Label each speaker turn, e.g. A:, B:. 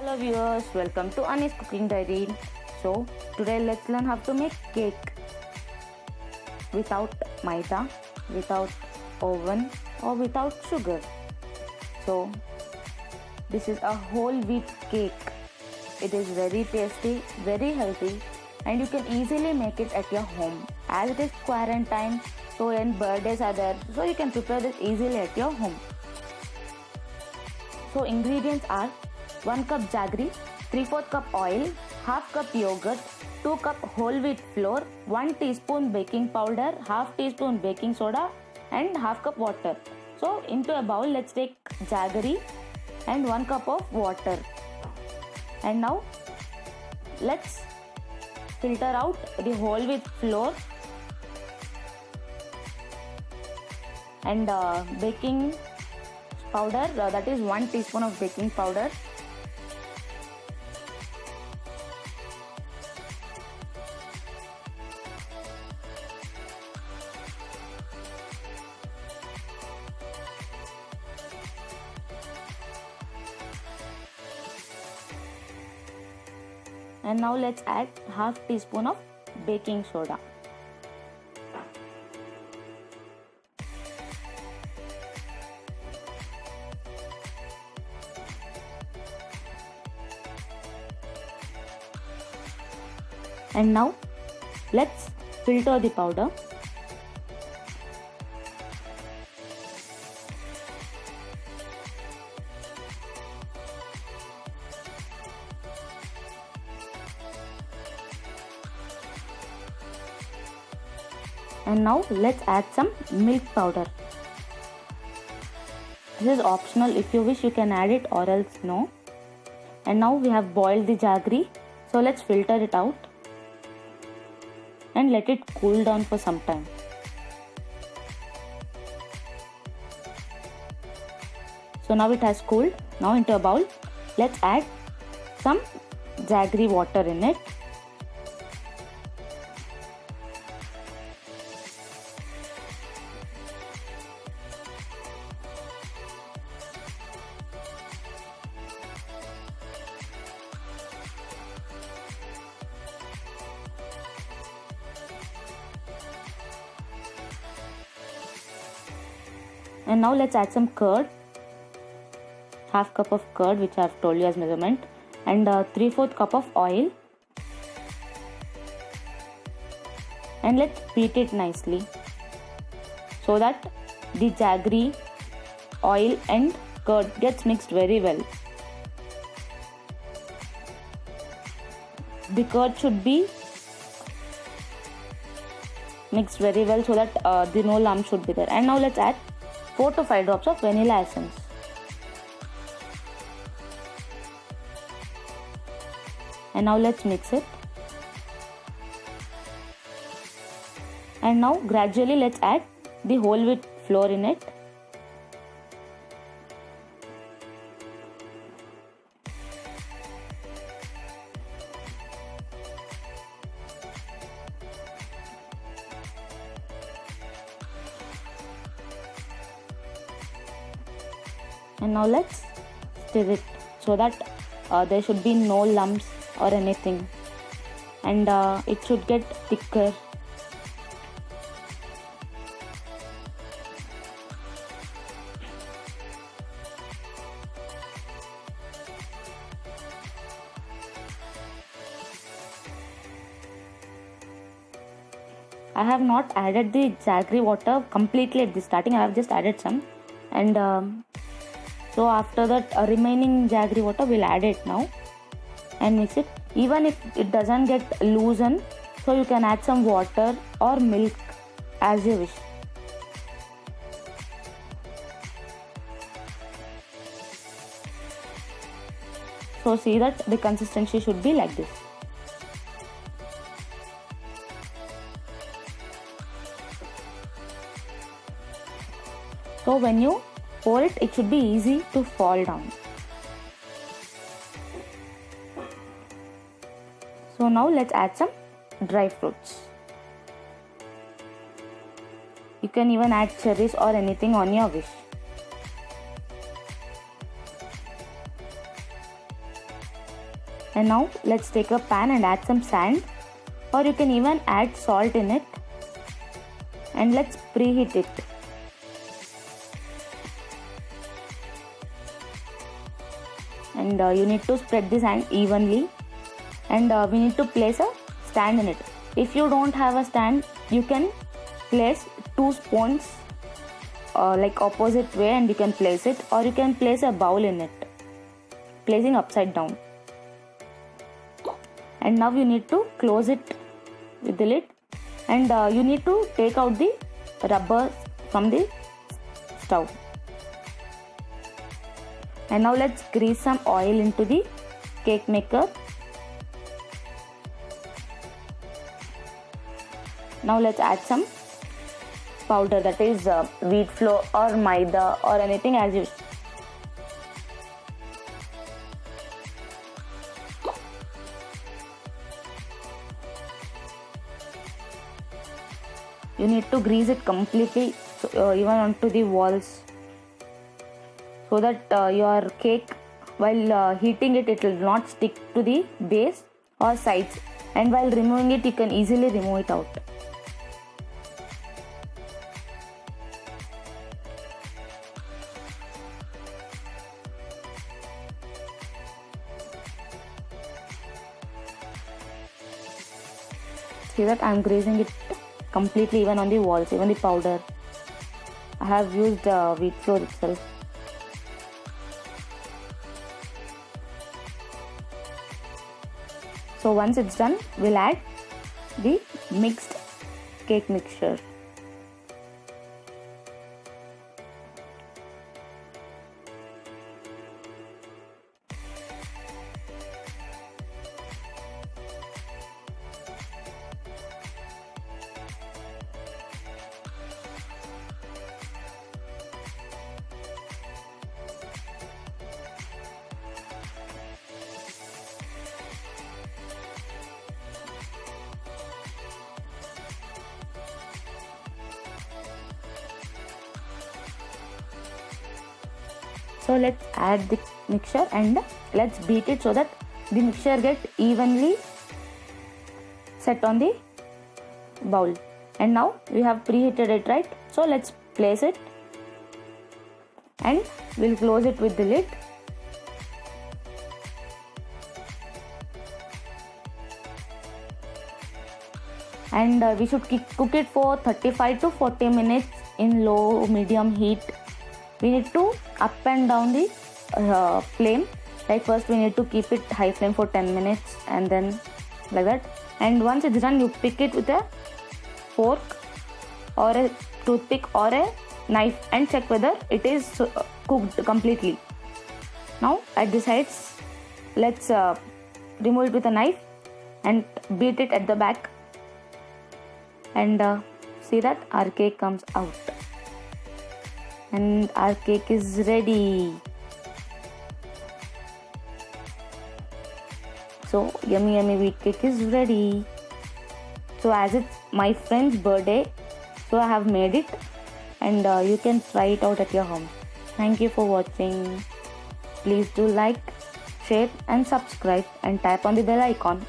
A: Hello viewers, welcome to Ani's Cooking Diary. So today let's learn how to make cake without maida, without oven or without sugar. So this is a whole wheat cake. It is very tasty, very healthy, and you can easily make it at your home. As it is quarantine, so and birthdays are there, so you can prepare this easily at your home. So ingredients are 1 cup jaggery, 3/4 cup oil, half cup yogurt, 2 cup whole wheat flour, 1 teaspoon baking powder, half teaspoon baking soda and half cup water. So into a bowl let's take jaggery and 1 cup of water. And now let's filter out the whole wheat flour and baking powder, that is 1 teaspoon of baking powder. And now let's add half teaspoon of baking soda. And now let's filter the powder. And now let's add some milk powder. This is optional. If you wish you can add it or else no. And now we have boiled the jaggery. So let's filter it out and let it cool down for some time. So now it has cooled. Now into a bowl let's add some jaggery water in it. And now let's add some curd, half cup of curd which I have told you as measurement, and 3/4 cup of oil, and let's beat it nicely so that the jaggery, oil and curd gets mixed very well. The curd should be mixed very well so that the no lump should be there. And now let's add 4 to 5 drops of vanilla essence. And now let's mix it. And now gradually let's add the whole wheat flour in it. And now let's stir it so that there should be no lumps or anything, and it should get thicker. I have not added the jaggery water completely at the starting. I have just added some, and so after that remaining jaggery water we'll add it now and mix it. Even if it doesn't get loosened, so you can add some water or milk as you wish. So see that the consistency should be like this. So when you pour it, it should be easy to fall down. So now let's add some dry fruits. You can even add cherries or anything on your wish. And now let's take a pan and add some sand, or you can even add salt in it, and let's preheat it. And you need to spread the sand evenly, and we need to place a stand in it. If you don't have a stand, you can place 2 spoons like opposite way, and you can place it, or you can place a bowl in it, placing upside down. And now you need to close it with the lid, and you need to take out the rubber from the stove. And now let's grease some oil into the cake maker. Now let's add some powder, that is wheat flour or maida or anything as you. You need to grease it completely, even onto the walls, so that your cake, while heating it, it will not stick to the base or sides, and while removing it, you can easily remove it out. See that I am greasing it completely, even on the walls, even the powder. I have used wheat flour itself. So once it's done, we'll add the mixed cake mixture. So let's add the mixture and let's beat it so that the mixture gets evenly set on the bowl. And now we have preheated it, right? So let's place it and we'll close it with the lid. And we should cook it for 35 to 40 minutes in low medium heat. We need to up and down the flame. Like first we need to keep it high flame for 10 minutes and then like that. And once it's done, you pick it with a fork or a toothpick or a knife and check whether it is cooked completely. Now at the sides, let's remove it with a knife and beat it at the back, and see that our cake comes out. And our cake is ready. So yummy wheat cake is ready. So as it's my friend's birthday, so I have made it, and you can try it out at your home. Thank you for watching. Please do like, share and subscribe and tap on the bell icon.